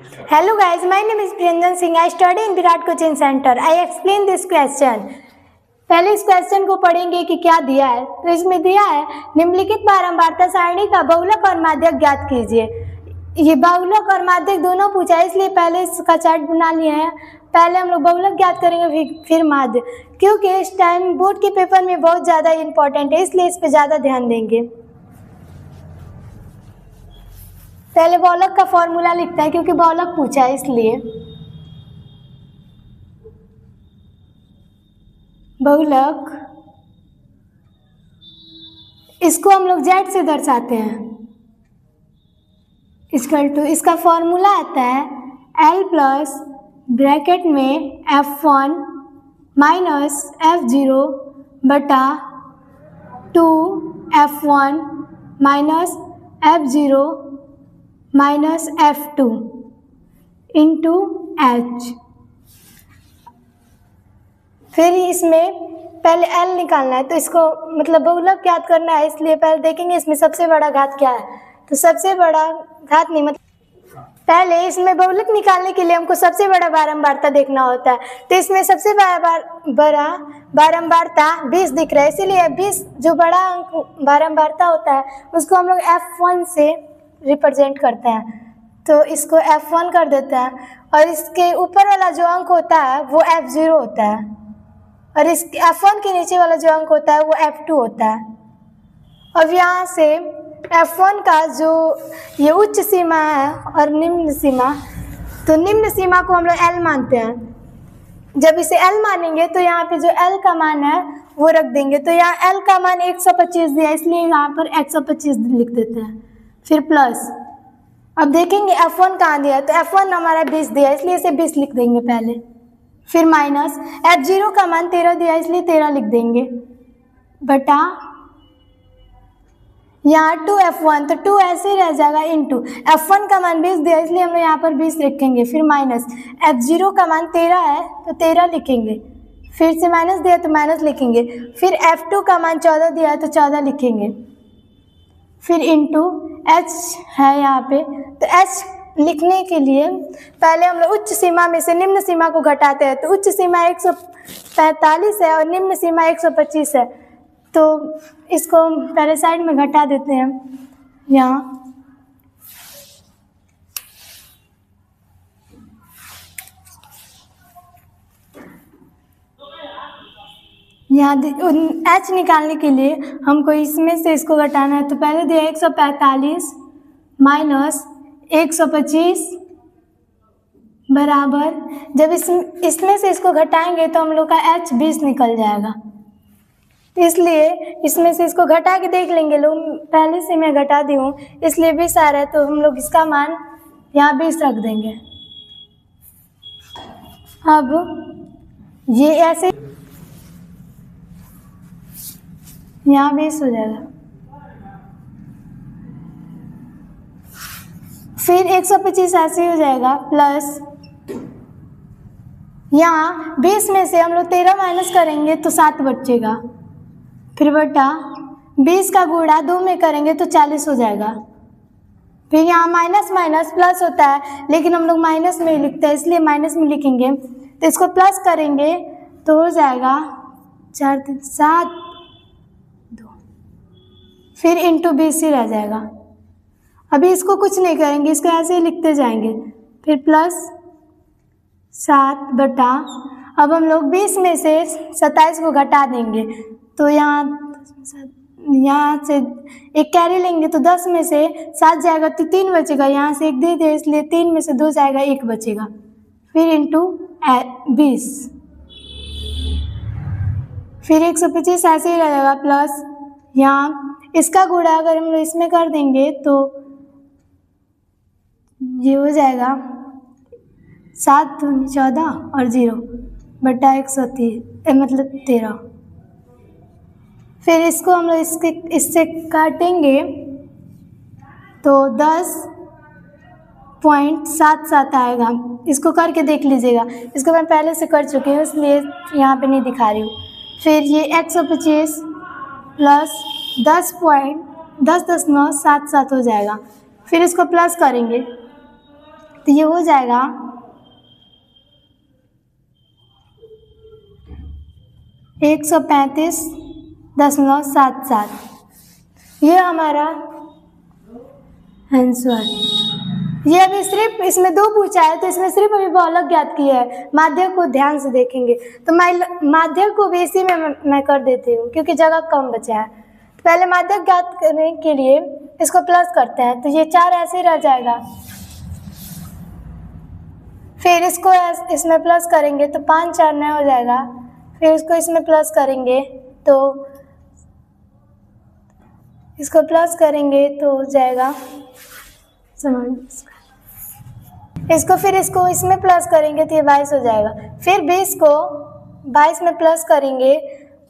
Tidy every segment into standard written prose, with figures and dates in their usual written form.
Hello guys, my name is Priyanjan Singh. I study in Virat Coaching Center. I explain this question. पहले इस question को पढ़ेंगे कि क्या दिया है। तो इसमें दिया है निम्नलिखित बारंबारता सारणी का बहुलक और माध्यक ज्ञात कीजिए। ये बहुलक और माध्यक दोनों पूछा है, इसलिए पहले इसका चार्ट बना लिया है। पहले हम लोग बहुलक ज्ञात करेंगे फिर माध्य, क्योंकि इस टाइम बोर्ड के पेपर में बहुत ज़्यादा इंपॉर्टेंट है, इसलिए इस पर ज़्यादा ध्यान देंगे। पहले बहुलक का फॉर्मूला लिखता है, क्योंकि बहुलक पूछा है इसलिए। बहुलक इसको हम लोग जेड से दर्शाते हैं, इक्वल टू इसका फॉर्मूला आता है L प्लस ब्रैकेट में F1 माइनस F0 बटा 2 F1 minus F0 minus F2 into H। फिर इसमें पहले L निकालना है, तो इसको मतलब बहुलक ज्ञात करना है, इसलिए पहले देखेंगे इसमें सबसे बड़ा घात क्या है। तो सबसे बड़ा घात नहीं, मतलब पहले इसमें बहुलक निकालने के लिए हमको सबसे बड़ा बारंबारता देखना होता है। तो इसमें सबसे बड़ा बारंबारता 20 दिख रहा है, इसीलिए 20 जो बड़ा अंक बारंबारता होता है उसको हम लोग F1 से रिप्रेजेंट करते हैं। तो इसको F1 कर देते हैं, और इसके ऊपर वाला जो अंक होता है वो F0 होता है, और इस F1 के नीचे वाला जो अंक होता है वो F2 होता है। अब यहाँ से F1 का जो ये उच्च सीमा है और निम्न सीमा, तो निम्न सीमा को हम लोग L मानते हैं। जब इसे L मानेंगे तो यहाँ पे जो L का मान है वो रख देंगे। तो यहाँ L का मान 125 दिया, इसलिए यहाँ पर 125 लिख देते हैं। फिर प्लस, अब देखेंगे F1 कहाँ दिया है, तो F1 हमारा 20 दिया, इसलिए इसे 20 लिख देंगे पहले। फिर माइनस F0 का मान 13 दिया, इसलिए 13 लिख देंगे, बटा यहाँ 2F1, तो 2 ऐसे ही रह जाएगा, इंटू F1 का मान 20 दिया, इसलिए हम यहाँ पर 20 लिखेंगे। फिर माइनस F0 का मान 13 है, तो 13 लिखेंगे। फिर से माइनस दिया तो माइनस लिखेंगे। फिर F2 का मान 14 दिया है, तो 14 लिखेंगे। फिर इंटू H है यहाँ पे, तो H लिखने के लिए पहले हम लोग उच्च सीमा में से निम्न सीमा को घटाते हैं। तो उच्च सीमा 145 है और निम्न सीमा 125 है, तो इसको पहले साइड में घटा देते हैं। यहाँ H निकालने के लिए हमको इसमें से इसको घटाना है। तो पहले दिया 145 माइनस 125 बराबर, जब इसमें से इसको घटाएंगे तो हम लोग का H 20 निकल जाएगा। तो इसलिए इसमें से इसको घटा के देख लेंगे लोग, पहले से मैं घटा दी हूँ, इसलिए 20 आ रहा है, तो हम लोग इसका मान यहाँ 20 रख देंगे। अब ये ऐसे यहाँ 20 हो जाएगा। फिर 125 ऐसे हो जाएगा, प्लस यहाँ 20 में से हम लोग 13 माइनस करेंगे तो 7 बचेगा। फिर बटा 20 का गुणा 2 में करेंगे तो 40 हो जाएगा। फिर यहाँ माइनस माइनस प्लस होता है, लेकिन हम लोग माइनस में ही लिखते हैं, इसलिए माइनस में लिखेंगे। तो इसको प्लस करेंगे तो हो जाएगा 4 3 7 2, फिर इंटू 20 ही रह जाएगा। अभी इसको कुछ नहीं करेंगे, इसको ऐसे ही लिखते जाएंगे। फिर प्लस 7 बटा, अब हम लोग 20 में से 27 को घटा देंगे, तो यहाँ से एक कैरी लेंगे, तो 10 में से 7 जाएगा तो 3 बचेगा। यहाँ से 1 दे दे, इसलिए 3 में से 2 जाएगा, 1 बचेगा। फिर इंटू 20, फिर 125 ऐसे ही रहेगा, प्लस यहाँ इसका गुणा अगर हम लोग इसमें कर देंगे तो ये हो जाएगा 7 दूनी 14 और 0 बटा 130 मतलब 13। फिर इसको हम लोग इससे काटेंगे तो 10.77 आएगा। इसको करके देख लीजिएगा, इसको मैं पहले से कर चुकी हूँ, इसलिए यहाँ पे नहीं दिखा रही हूँ। फिर ये 125 प्लस 10.77 हो जाएगा। फिर इसको प्लस करेंगे तो ये हो जाएगा 135.77। ये हमारा आंसर। ये अभी सिर्फ इसमें 2 पूछा है, तो इसमें सिर्फ अभी बहुलक ज्ञात किया है। माध्यक को ध्यान से देखेंगे तो माध्यक को भी इसी में मैं कर देती हूँ क्योंकि जगह कम बचा है। तो पहले माध्यक ज्ञात करने के लिए इसको प्लस करते हैं, तो ये 4 ऐसे रह जाएगा। फिर इसको इसमें प्लस करेंगे तो 5 4 9 हो जाएगा। फिर इसको इसमें प्लस करेंगे तो इसको प्लस करेंगे तो हो जाएगा इसको, फिर इसको इसमें प्लस करेंगे तो ये 22 हो जाएगा। फिर 20 को 22 में प्लस करेंगे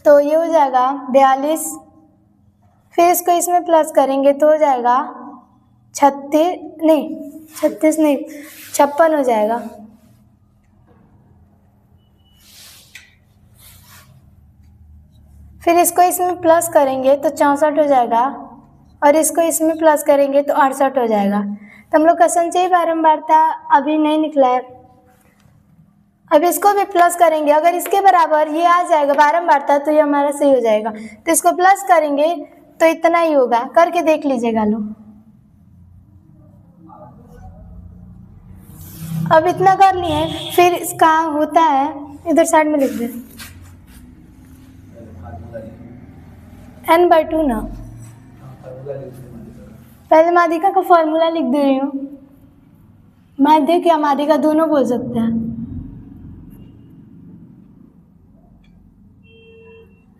तो ये हो जाएगा 42। फिर इसको इसमें प्लस करेंगे तो हो जाएगा 56 हो जाएगा। फिर इसको इसमें प्लस करेंगे तो 64 हो जाएगा और इसको इसमें प्लस करेंगे तो 68 हो जाएगा। तो हम लोग का संचयी बारंबारता अभी नहीं निकला है। अब इसको भी प्लस करेंगे, अगर इसके बराबर ये आ जाएगा बारंबारता तो ये हमारा सही हो जाएगा। तो इसको प्लस करेंगे तो इतना ही होगा, करके देख लीजिएगा लोग। अब इतना कर लिए, फिर इसका होता है, इधर साइड में लिख दे n/2 ना। पहले माध्यिका का फॉर्मूला लिख दे रही हूँ। माध्यक या माध्यिका दोनों बोल सकते हैं।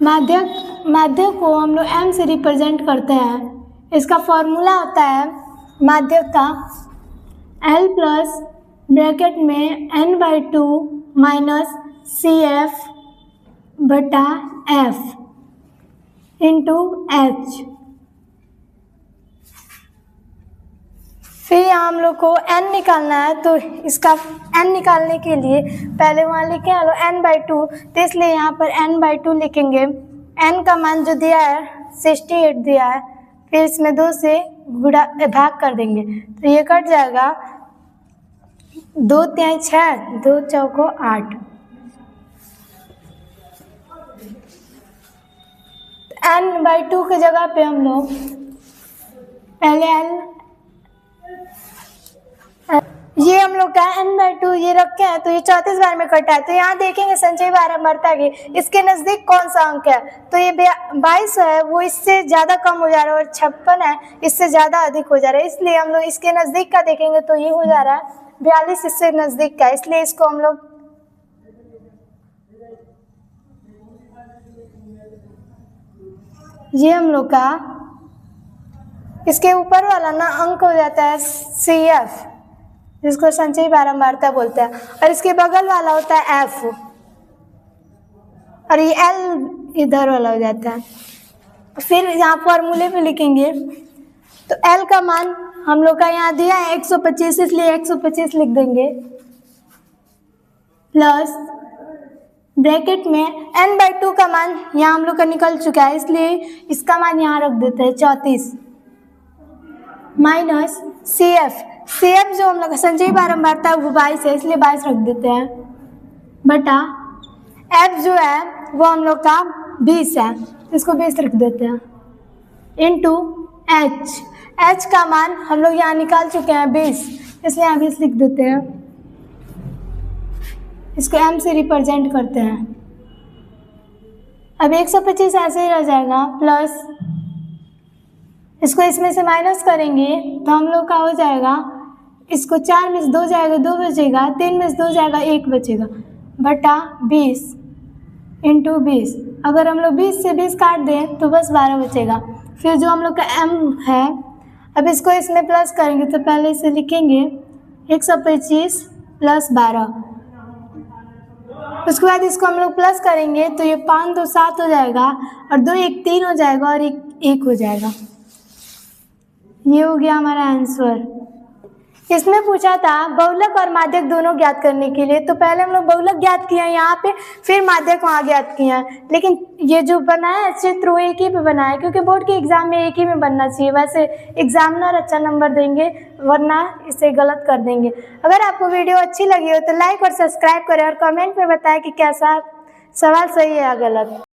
माध्यक को हम लोग m से रिप्रेजेंट करते हैं। इसका फॉर्मूला होता है माध्यक का L प्लस ब्रैकेट में n/2 minus CF/F into H। फिर यहाँ हम लोग को n निकालना है, तो इसका n निकालने के लिए पहले वहाँ लिखे हैं n/2, तो इसलिए यहाँ पर n/2 लिखेंगे। n का मान जो दिया है 68 दिया है, फिर इसमें 2 से भाग कर देंगे तो ये कट जाएगा 2 तिहाई 6, 2 चौको 8। n/2 की जगह पे हम लोग पहले ये हम लोग का n/2 ये रखे हैं, तो ये 34 बार में कटा है। तो यहाँ देखेंगे संचयी बारंबारता के इसके नज़दीक कौन सा अंक है, तो ये 22 है, वो इससे ज़्यादा कम हो जा रहा है, और 56 है इससे ज़्यादा अधिक हो जा रहा है। इसलिए हम लोग इसके नज़दीक का देखेंगे तो ये हो जा रहा है 42 इससे नज़दीक का, इसलिए इसको हम लोग ये हम लोग का इसके ऊपर वाला ना अंक हो जाता है CF, जिसको संचयी बारंबारता बोलते हैं, और इसके बगल वाला होता है F, और ये L इधर वाला हो जाता है। फिर यहाँ फॉर्मूले पे लिखेंगे तो L का मान हम लोग का यहाँ दिया है 125, इसलिए 125 लिख देंगे, प्लस ब्रैकेट में n/2 का मान यहाँ हम लोग का निकल चुका है, इसलिए इसका मान यहाँ रख देते हैं 34, माइनस CF जो हम लोग का संचयी बारंबारता है वो 22 है, इसलिए 22 रख देते हैं, बटा F जो है वो हम लोग का 20 है, इसको 20 रख देते हैं, इंटू H का मान हम लोग यहाँ निकाल चुके हैं 20, इसलिए यहाँ 20 लिख देते हैं। इसको m से रिप्रेजेंट करते हैं। अब 125 ऐसे ही रह जाएगा, प्लस इसको इसमें से माइनस करेंगे तो हम लोग का हो जाएगा, इसको 4 में से 2 जाएगा 2 बचेगा, 3 में से 2 जाएगा 1 बचेगा, बटा 20 इंटू 20। अगर हम लोग 20 से 20 काट दें तो बस 12 बचेगा। फिर जो हम लोग का m है, अब इसको इसमें प्लस करेंगे तो पहले इसे लिखेंगे 125 प्लस 12, उसके बाद इसको हम लोग प्लस करेंगे तो ये 5 2 7 हो जाएगा, और 2 1 3 हो जाएगा, और 1 1 हो जाएगा। ये हो गया हमारा आंसर। इसमें पूछा था बहुलक और माध्यक दोनों ज्ञात करने के लिए, तो पहले हम लोग बहुलक ज्ञात किया है यहाँ पे, फिर माध्यक वहाँ ज्ञात किया है। लेकिन ये जो बना है चित्र वो एक ही पे बना है, क्योंकि बोर्ड के एग्जाम में एक ही में बनना चाहिए। वैसे एग्जामिनर अच्छा नंबर देंगे, वरना इसे गलत कर देंगे। अगर आपको वीडियो अच्छी लगी हो तो लाइक और सब्सक्राइब करें और कमेंट में बताएं कि कैसा सवाल सही है या गलत।